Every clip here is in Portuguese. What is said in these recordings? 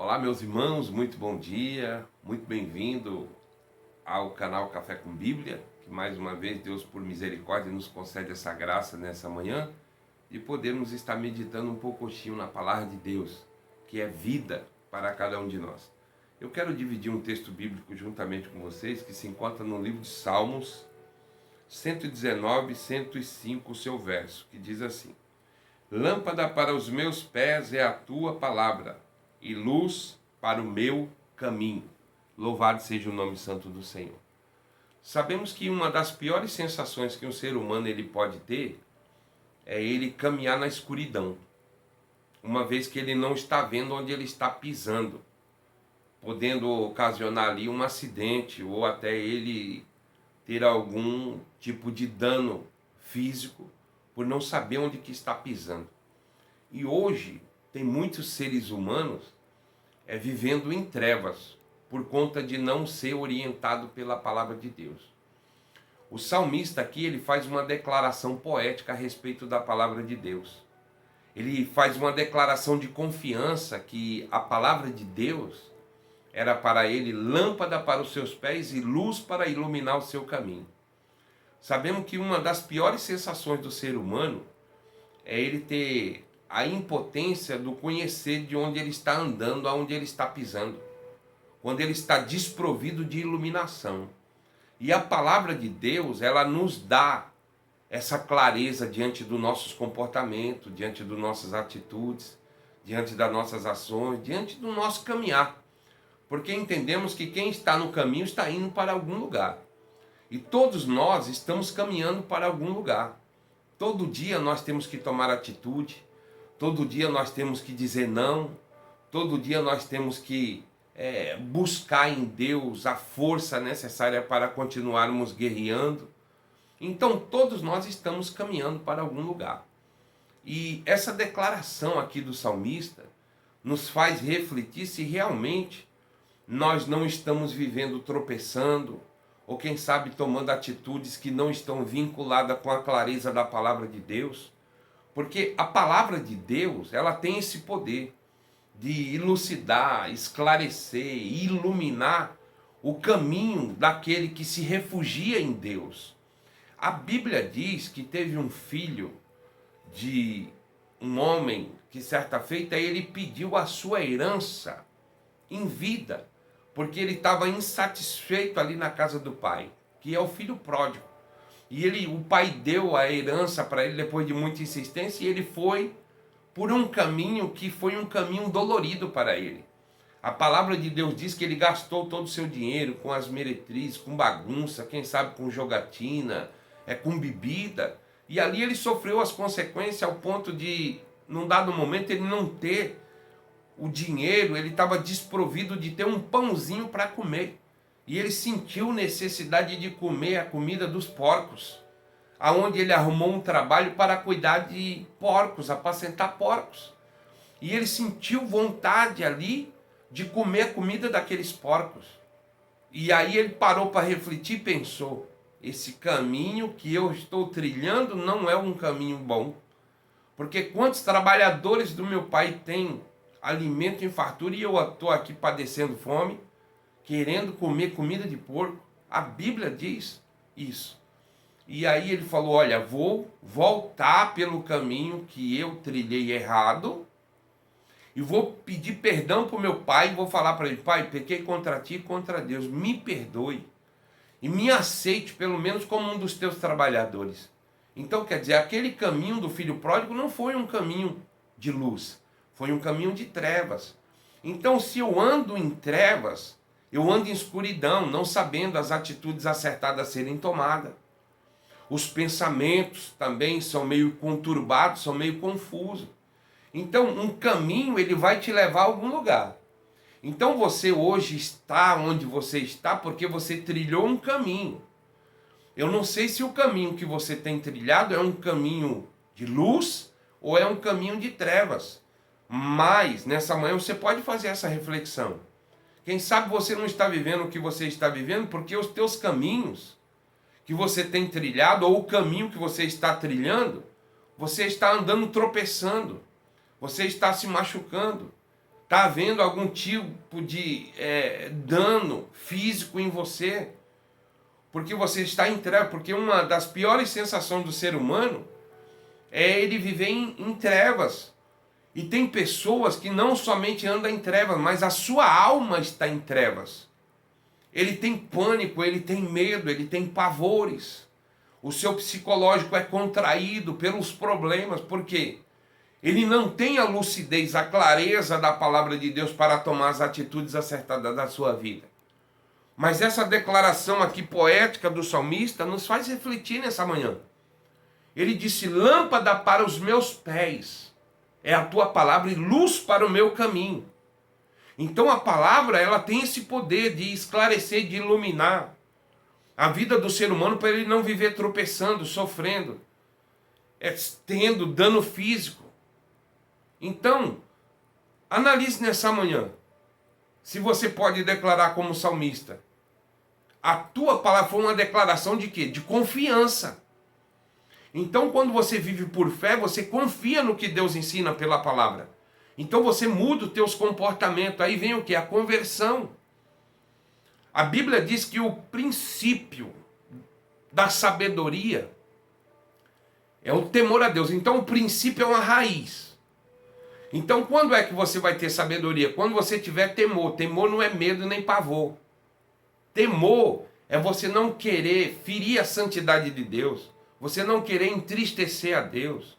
Olá, meus irmãos, muito bom dia, muito bem-vindo ao canal Café com Bíblia, que mais uma vez Deus, por misericórdia, nos concede essa graça nessa manhã de podermos estar meditando um pouquinho na palavra de Deus, que é vida para cada um de nós. Eu quero dividir um texto bíblico juntamente com vocês, que se encontra no livro de Salmos 119, 105, o seu verso, que diz assim: Lâmpada para os meus pés é a tua palavra, e luz para o meu caminho. Louvado seja o nome santo do Senhor. Sabemos que uma das piores sensações que um ser humano ele pode ter é ele caminhar na escuridão, uma vez que ele não está vendo onde ele está pisando, podendo ocasionar ali um acidente ou até ele ter algum tipo de dano físico por não saber onde que está pisando. E hoje tem muitos seres humanos vivendo em trevas por conta de não ser orientado pela palavra de Deus. O salmista aqui ele faz uma declaração poética a respeito da palavra de Deus. Ele faz uma declaração de confiança que a palavra de Deus era para ele lâmpada para os seus pés e luz para iluminar o seu caminho. Sabemos que uma das piores sensações do ser humano é ele ter a impotência do conhecer de onde ele está andando, aonde ele está pisando, quando ele está desprovido de iluminação. E a palavra de Deus, ela nos dá essa clareza diante dos nossos comportamentos, diante das nossas atitudes, diante das nossas ações, diante do nosso caminhar. Porque entendemos que quem está no caminho está indo para algum lugar. E todos nós estamos caminhando para algum lugar. Todo dia nós temos que tomar atitude, todo dia nós temos que dizer não, todo dia nós temos que buscar em Deus a força necessária para continuarmos guerreando. Então todos nós estamos caminhando para algum lugar. E essa declaração aqui do salmista nos faz refletir se realmente nós não estamos vivendo tropeçando, ou quem sabe tomando atitudes que não estão vinculadas com a clareza da palavra de Deus. Porque a palavra de Deus, ela tem esse poder de elucidar, esclarecer, iluminar o caminho daquele que se refugia em Deus. A Bíblia diz que teve um filho de um homem que certa feita ele pediu a sua herança em vida, porque ele estava insatisfeito ali na casa do pai, que é o filho pródigo. E o pai deu a herança para ele depois de muita insistência, e ele foi por um caminho que foi um caminho dolorido para ele. A palavra de Deus diz que ele gastou todo o seu dinheiro com as meretrizes, com bagunça, quem sabe com jogatina, com bebida. E ali ele sofreu as consequências ao ponto de, num dado momento, ele não ter o dinheiro, ele estava desprovido de ter um pãozinho para comer. E ele sentiu necessidade de comer a comida dos porcos, aonde ele arrumou um trabalho para cuidar de porcos, apacentar porcos. E ele sentiu vontade ali de comer a comida daqueles porcos. E aí ele parou para refletir e pensou: esse caminho que eu estou trilhando não é um caminho bom. Porque quantos trabalhadores do meu pai têm alimento em fartura e eu estou aqui padecendo fome, querendo comer comida de porco? A Bíblia diz isso. E aí ele falou: olha, vou voltar pelo caminho que eu trilhei errado e vou pedir perdão para o meu pai e vou falar para ele: pai, pequei contra ti e contra Deus, me perdoe e me aceite pelo menos como um dos teus trabalhadores. Então quer dizer, aquele caminho do filho pródigo não foi um caminho de luz, foi um caminho de trevas. Então se eu ando em trevas, eu ando em escuridão, não sabendo as atitudes acertadas a serem tomadas. Os pensamentos também são meio conturbados, são meio confusos. Então, um caminho ele vai te levar a algum lugar. Então, você hoje está onde você está porque você trilhou um caminho. Eu não sei se o caminho que você tem trilhado é um caminho de luz ou é um caminho de trevas. Mas, nessa manhã, você pode fazer essa reflexão. Quem sabe você não está vivendo o que você está vivendo porque os teus caminhos que você tem trilhado, ou o caminho que você está trilhando, você está andando tropeçando, você está se machucando, está havendo algum tipo de dano físico em você, porque você está em trevas. Porque uma das piores sensações do ser humano é ele viver em trevas. E tem pessoas que não somente andam em trevas, mas a sua alma está em trevas. Ele tem pânico, ele tem medo, ele tem pavores. O seu psicológico é contraído pelos problemas. Por quê? Ele não tem a lucidez, a clareza da palavra de Deus para tomar as atitudes acertadas da sua vida. Mas essa declaração aqui poética do salmista nos faz refletir nessa manhã. Ele disse: lâmpada para os meus pés é a tua palavra e luz para o meu caminho. Então a palavra, ela tem esse poder de esclarecer, de iluminar a vida do ser humano, para ele não viver tropeçando, sofrendo, tendo dano físico. Então, analise nessa manhã se você pode declarar como salmista. A tua palavra foi uma declaração de quê? De confiança. Então, quando você vive por fé, você confia no que Deus ensina pela palavra. Então você muda os teus comportamentos. Aí vem o quê? A conversão. A Bíblia diz que o princípio da sabedoria é o temor a Deus. Então o princípio é uma raiz. Então quando é que você vai ter sabedoria? Quando você tiver temor. Temor não é medo nem pavor. Temor é você não querer ferir a santidade de Deus. Você não querer entristecer a Deus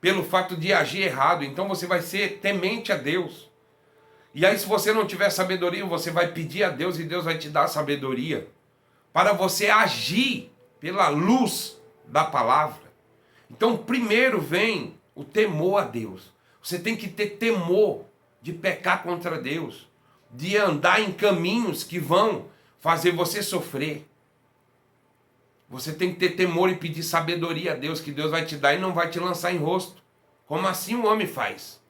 pelo fato de agir errado. Então você vai ser temente a Deus. E aí, se você não tiver sabedoria, você vai pedir a Deus e Deus vai te dar sabedoria para você agir pela luz da palavra. Então, primeiro vem o temor a Deus. Você tem que ter temor de pecar contra Deus, de andar em caminhos que vão fazer você sofrer. Você tem que ter temor e pedir sabedoria a Deus, que Deus vai te dar e não vai te lançar em rosto, como assim o homem faz.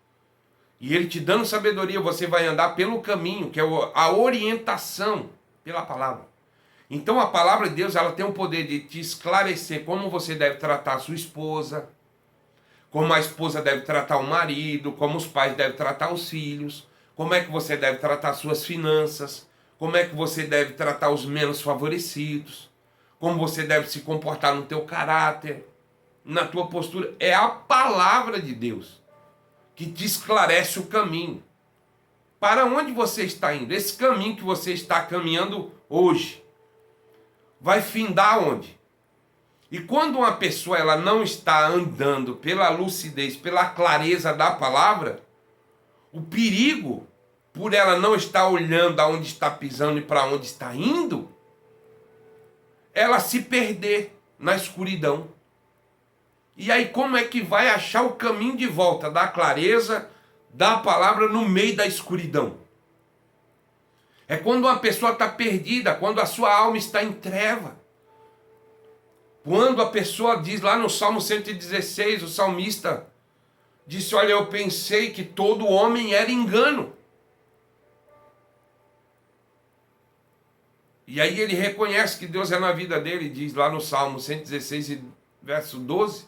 E ele te dando sabedoria, você vai andar pelo caminho, que é a orientação pela palavra. Então a palavra de Deus, ela tem o poder de te esclarecer como você deve tratar a sua esposa, como a esposa deve tratar o marido, como os pais devem tratar os filhos, como é que você deve tratar as suas finanças, como é que você deve tratar os menos favorecidos, como você deve se comportar no teu caráter, na tua postura. É a palavra de Deus que te esclarece o caminho. Para onde você está indo? Esse caminho que você está caminhando hoje vai findar onde? E quando uma pessoa ela não está andando pela lucidez, pela clareza da palavra, o perigo, por ela não estar olhando aonde está pisando e para onde está indo, ela se perder na escuridão. E aí como é que vai achar o caminho de volta da clareza da palavra no meio da escuridão? É quando uma pessoa está perdida, quando a sua alma está em treva. Quando a pessoa diz lá no Salmo 116, o salmista disse: olha, eu pensei que todo homem era engano. E aí ele reconhece que Deus é na vida dele, diz lá no Salmo 116, verso 12,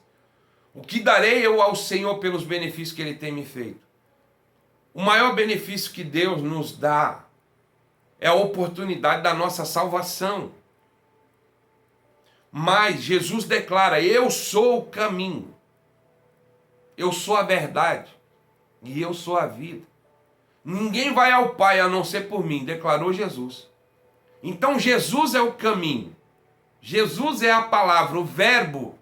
o que darei eu ao Senhor pelos benefícios que Ele tem me feito? O maior benefício que Deus nos dá é a oportunidade da nossa salvação. Mas Jesus declara: eu sou o caminho, eu sou a verdade e eu sou a vida. Ninguém vai ao Pai a não ser por mim, declarou Jesus. Então Jesus é o caminho, Jesus é a palavra, o verbo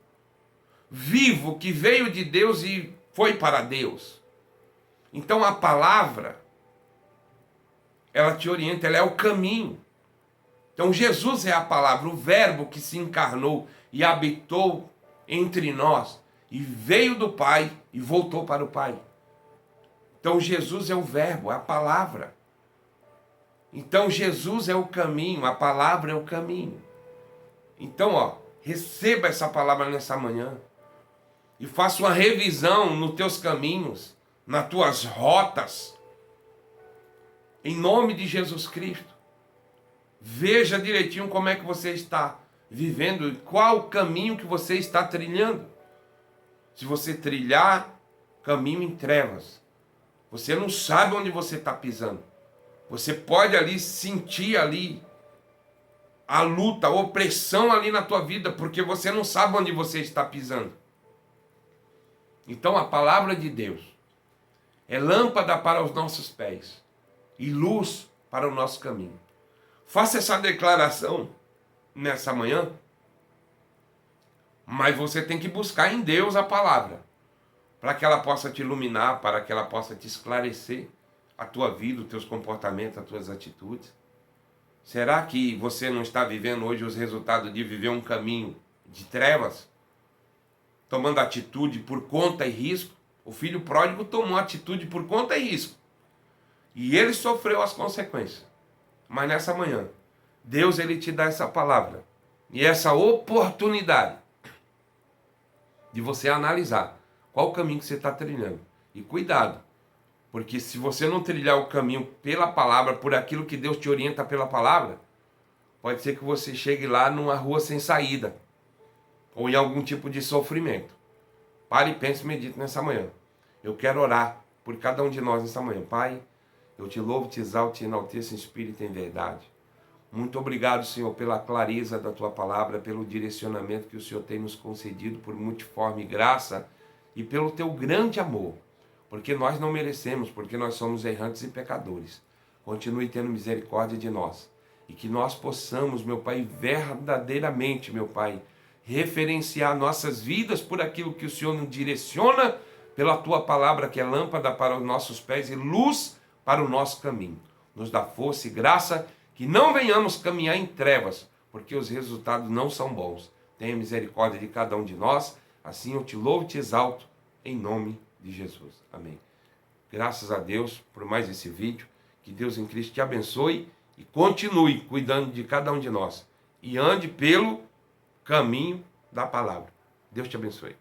vivo que veio de Deus e foi para Deus. Então a palavra, ela te orienta, ela é o caminho. Então Jesus é a palavra, o verbo que se encarnou e habitou entre nós e veio do Pai e voltou para o Pai. Então Jesus é o verbo, é a palavra. Então Jesus é o caminho, a palavra é o caminho. Então, receba essa palavra nessa manhã e faça uma revisão nos teus caminhos, nas tuas rotas, em nome de Jesus Cristo. Veja direitinho como é que você está vivendo e qual o caminho que você está trilhando. Se você trilhar caminho em trevas, Você não sabe onde você está pisando. Você pode ali sentir ali a luta, a opressão ali na tua vida, porque você não sabe onde você está pisando. Então a palavra de Deus é lâmpada para os nossos pés e luz para o nosso caminho. Faça essa declaração nessa manhã, mas você tem que buscar em Deus a palavra, para que ela possa te iluminar, para que ela possa te esclarecer a tua vida, os teus comportamentos, as tuas atitudes. Será que você não está vivendo hoje os resultados de viver um caminho de trevas? Tomando atitude por conta e risco? O filho pródigo tomou atitude por conta e risco. E ele sofreu as consequências. Mas nessa manhã, Deus ele te dá essa palavra e essa oportunidade de você analisar qual o caminho que você está trilhando. E cuidado, porque se você não trilhar o caminho pela palavra, por aquilo que Deus te orienta pela palavra, pode ser que você chegue lá numa rua sem saída, ou em algum tipo de sofrimento. Pare e pense e medite nessa manhã. Eu quero orar por cada um de nós nessa manhã. Pai, eu te louvo, te exalto, te enalteço em espírito e em verdade. Muito obrigado, Senhor, pela clareza da tua palavra, pelo direcionamento que o Senhor tem nos concedido, por multiforme graça e pelo teu grande amor. Porque nós não merecemos, porque nós somos errantes e pecadores. Continue tendo misericórdia de nós. E que nós possamos, meu Pai, verdadeiramente, meu Pai, referenciar nossas vidas por aquilo que o Senhor nos direciona, pela tua palavra que é lâmpada para os nossos pés e luz para o nosso caminho. Nos dá força e graça, que não venhamos caminhar em trevas, porque os resultados não são bons. Tenha misericórdia de cada um de nós. Assim eu te louvo e te exalto, em nome de Jesus. Amém. Graças a Deus por mais esse vídeo. Que Deus em Cristo te abençoe e continue cuidando de cada um de nós. E ande pelo caminho da palavra. Deus te abençoe.